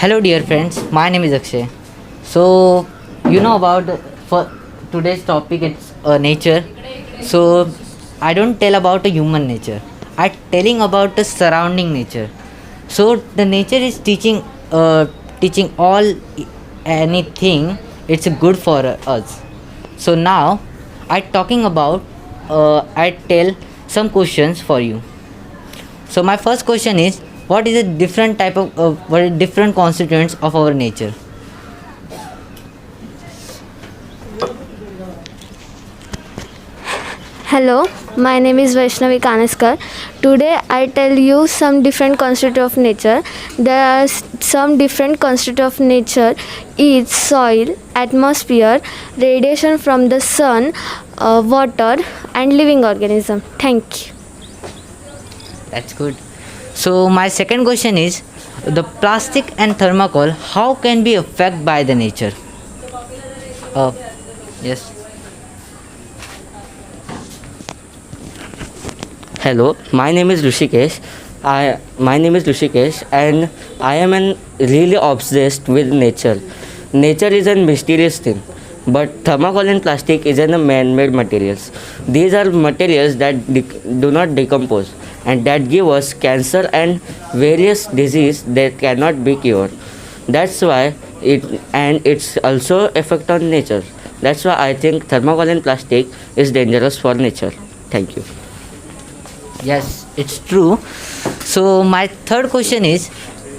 Hello, dear friends. My name is Akshay. So, you know about for today's topic, it's nature. So, I don't tell about a human nature. I telling about the surrounding nature. So, the nature is teaching all anything. It's good for us. So now, I talking about. I tell some questions for you. So my first question is, what is a different type of what are different constituents of our nature? Hello, my name is Vaishnavi Kaneskar. Today I tell you some different constituents of nature. There are some different constituents of nature is soil, atmosphere, radiation from the sun, water and living organism. Thank you. That's good. So my second question is, the plastic and thermocol how can be affected by the nature? Uh, yes. Hello, my name is Rishikesh, and I am really obsessed with nature. Nature is a mysterious thing, but thermocol and plastic is a man-made materials. These are materials that do not decompose and that give us cancer and various disease that cannot be cured. That's why it's also effect on nature. That's why I think thermocol and plastic is dangerous for nature. Thank you. Yes, it's true. So my third question is,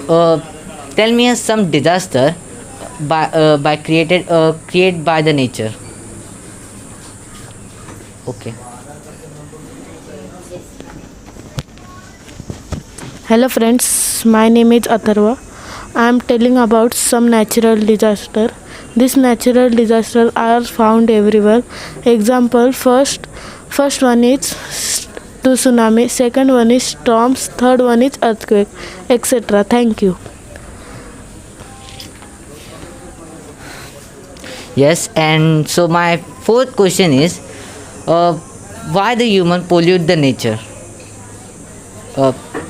tell me some disaster by created by the nature. Okay. Hello friends, my name is Atharva. I am telling about some natural disaster. These natural disasters are found everywhere. Example first one is tsunami, second one is storms, third one is earthquake, etc. Thank you. Yes, and so my fourth question is, why the human pollute the nature?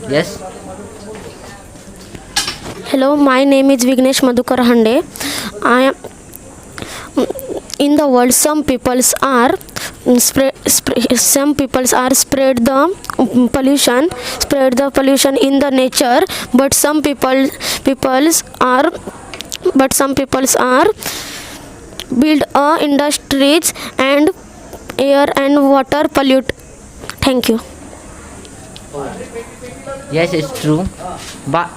Yes. Hello, my name is Vignesh Madhukar Hande. I am in the world. Some peoples are spread the pollution in the nature, but some peoples are build industries and air and water pollute. Thank you. Yes, it's true. But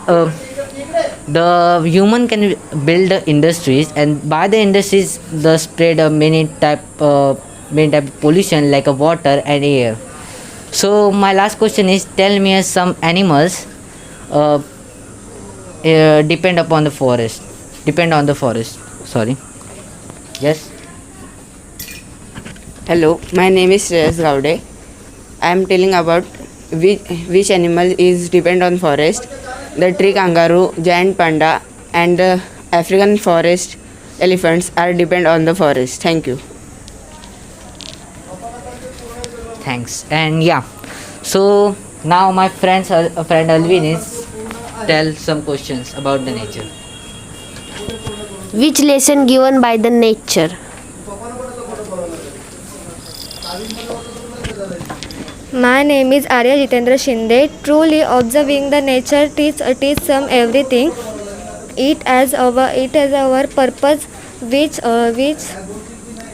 the human can build industries, and by the industries, the spread of many type of pollution like water and air. So my last question is, tell me some animals uh, depend upon the forest. Depend on the forest. Sorry. Yes. Hello, my name is Shreyas Gaude. I am telling about which animal is depend on forest. The tree kangaroo, giant panda, and the African forest elephants are depend on the forest. Thank you. Thanks. And yeah. So now my friend Alvin is tell some questions about the nature. Which lesson given by the nature? My name is Arya Jitendra Shinde. Truly observing the nature teach some everything. It as our purpose, which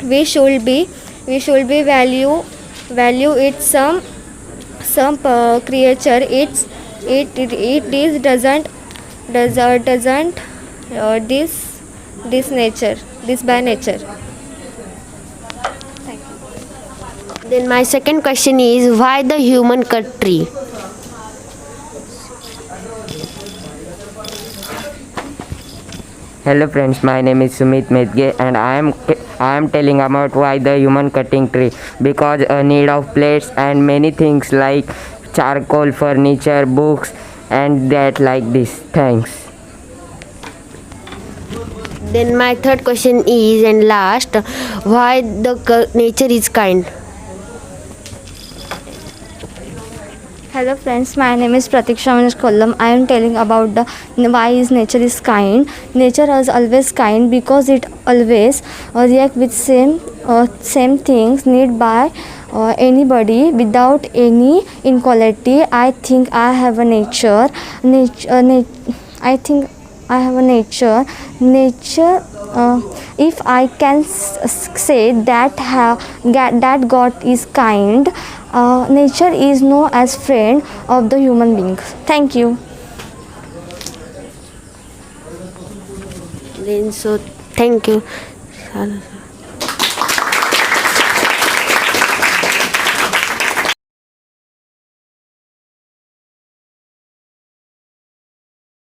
we should be value it some creature. It is doesn't this nature this by nature. Then my second question is, why the human cut tree? Hello friends, my name is Sumit Medge and I am telling about why the human cutting tree, because a need of plates and many things like charcoal, furniture, books and that like this. Thanks. Then my third question is, and last, why the nature is kind? Hello friends, my name is Pratiksha Manish Kollam. I am telling about the why is nature is kind. Nature is always kind because it always react with same things need by anybody without any inequality. I think I have a nature. I think I have a nature. Nature. If I can say that God is kind, nature is known as friend of the human beings. Thank you. Then so thank you.